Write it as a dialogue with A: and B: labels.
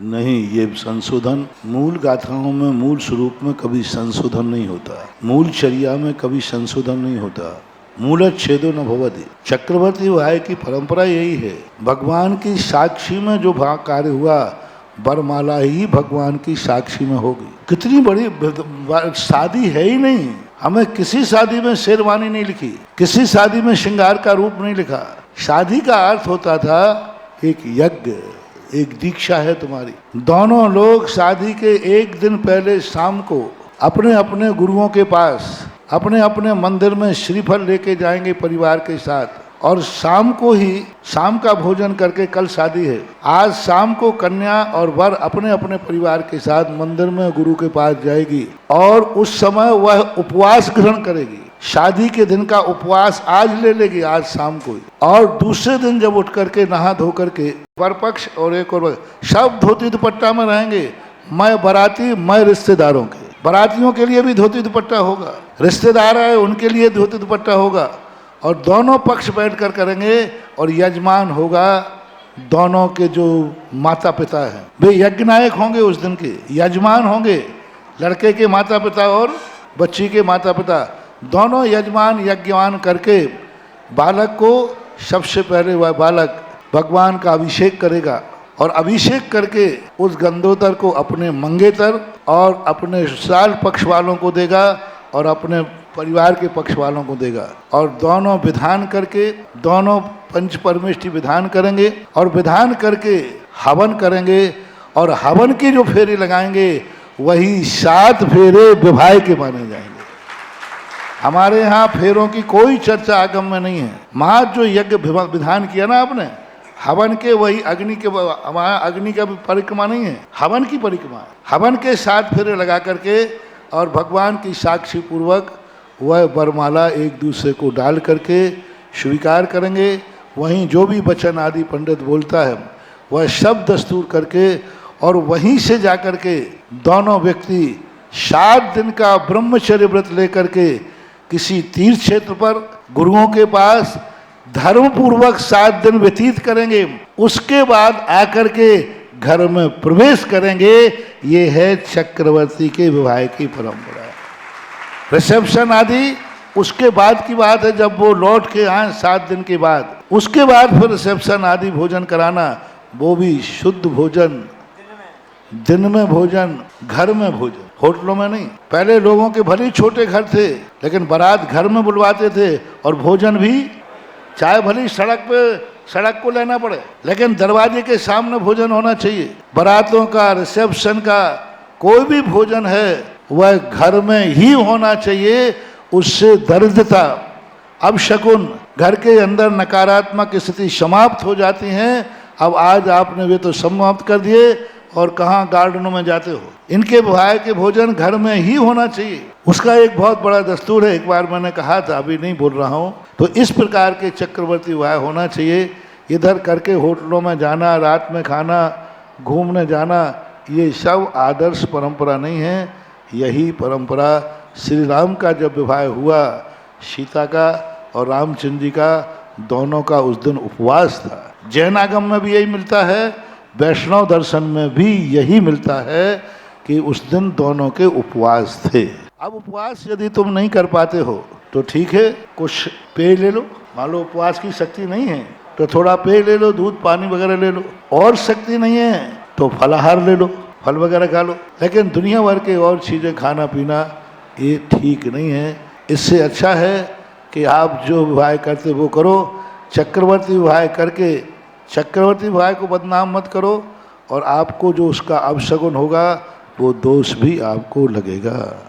A: नहीं, ये संशोधन मूल गाथाओं में, मूल स्वरूप में कभी संशोधन नहीं होता। मूल चर्या में कभी संशोधन नहीं होता। मूलच्छेदो न भवति। चक्रवर्ती वाय की परंपरा यही है। भगवान की साक्षी में जो कार्य हुआ, वरमाला ही भगवान की साक्षी में होगी। कितनी बड़ी शादी है ही नहीं। हमें किसी शादी में शेरवानी नहीं लिखी, किसी शादी में श्रृंगार का रूप नहीं लिखा। शादी का अर्थ होता था एक यज्ञ, एक दीक्षा है तुम्हारी। दोनों लोग शादी के एक दिन पहले शाम को अपने अपने गुरुओं के पास, अपने अपने मंदिर में श्रीफल लेके जाएंगे परिवार के साथ, और शाम को ही शाम का भोजन करके, कल शादी है, आज शाम को कन्या और वर अपने अपने परिवार के साथ मंदिर में गुरु के पास जाएगी और उस समय वह उपवास ग्रहण करेगी। शादी के दिन का उपवास आज ले लेगी, आज शाम को ही, और दूसरे दिन जब उठ करके नहा धो करके वर पक्ष और एक और सब धोती दुपट्टा में रहेंगे। मैं बाराती, मैं रिश्तेदारों के, बारातियों के लिए भी धोती दुपट्टा होगा, रिश्तेदार आए उनके लिए धोती दुपट्टा होगा, और दोनों पक्ष बैठकर करेंगे। और यजमान होगा दोनों के जो माता पिता हैं, वे यज्ञनायक होंगे उस दिन के, यजमान होंगे। लड़के के माता पिता और बच्ची के माता पिता दोनों यजमान यज्ञवान करके बालक को, सबसे पहले वह बालक भगवान का अभिषेक करेगा, और अभिषेक करके उस गंधोतर को अपने मंगेतर और अपने साल पक्ष वालों को देगा और अपने परिवार के पक्ष वालों को देगा। और दोनों विधान करके, दोनों पंच परमेष्टि विधान करेंगे और विधान करके हवन करेंगे, और हवन की जो फेरे लगाएंगे वही 7 फेरे विवाह के माने जाएंगे। हमारे यहाँ फेरों की कोई चर्चा आगम में नहीं है। माँ जो यज्ञ विधान किया ना आपने, हवन के, वही अग्नि के, हमारा अग्नि का भी परिक्रमा नहीं है, हवन की परिक्रमा। हवन के 7 फेरे लगा करके और भगवान की साक्षी पूर्वक वह वरमाला एक दूसरे को डाल करके स्वीकार करेंगे। वहीं जो भी वचन आदि पंडित बोलता है वह सब दस्तूर करके, और वहीं से जाकर के दोनों व्यक्ति 7 दिन का ब्रह्मचर्य व्रत लेकर के किसी तीर्थ क्षेत्र पर गुरुओं के पास धर्म पूर्वक 7 दिन व्यतीत करेंगे। उसके बाद आकर के घर में प्रवेश करेंगे। ये है चक्रवर्ती के विवाह की परंपरा। रिसेप्शन आदि उसके बाद की बात है, जब वो लौट के आए 7 दिन के बाद, उसके बाद फिर रिसेप्शन आदि भोजन कराना, वो भी शुद्ध भोजन, दिन में भोजन, घर में भोजन, होटलों में नहीं। पहले लोगों के भले ही छोटे घर थे, लेकिन बारात घर में बुलवाते थे, और भोजन भी चाहे भले सड़क को लेना पड़े, लेकिन दरवाजे के सामने भोजन होना चाहिए। बारातों का, रिसेप्शन का कोई भी भोजन है वह घर में ही होना चाहिए। उससे दरिद्रता, अपशकुन, घर के अंदर नकारात्मक स्थिति समाप्त हो जाती हैं। अब आज आपने वे तो समाप्त कर दिए, और कहाँ गार्डनों में जाते हो। इनके विवाह के भोजन घर में ही होना चाहिए। उसका एक बहुत बड़ा दस्तूर है, एक बार मैंने कहा था, अभी नहीं बोल रहा हूँ। तो इस प्रकार के चक्रवर्ती विवाह होना चाहिए। इधर करके होटलों में जाना, रात में खाना, घूमने जाना, ये सब आदर्श परंपरा नहीं है। यही परंपरा श्री राम का जब विवाह हुआ, सीता का और रामचंद्र जी का, दोनों का उस दिन उपवास था। जैनागम में भी यही मिलता है, वैष्णव दर्शन में भी यही मिलता है कि उस दिन दोनों के उपवास थे। अब उपवास यदि तुम नहीं कर पाते हो तो ठीक है, कुछ पेय ले लो। मान लो उपवास की शक्ति नहीं है तो थोड़ा पेय ले लो, दूध पानी वगैरह ले लो। और शक्ति नहीं है तो फलाहार ले लो, फल वगैरह खा लो। लेकिन दुनिया भर के और चीज़ें खाना पीना ये ठीक नहीं है। इससे अच्छा है कि आप जो विवाह करते वो करो। चक्रवर्ती विवाह करके चक्रवर्ती विवाह को बदनाम मत करो, और आपको जो उसका अपशगुन होगा वो दोष भी आपको लगेगा।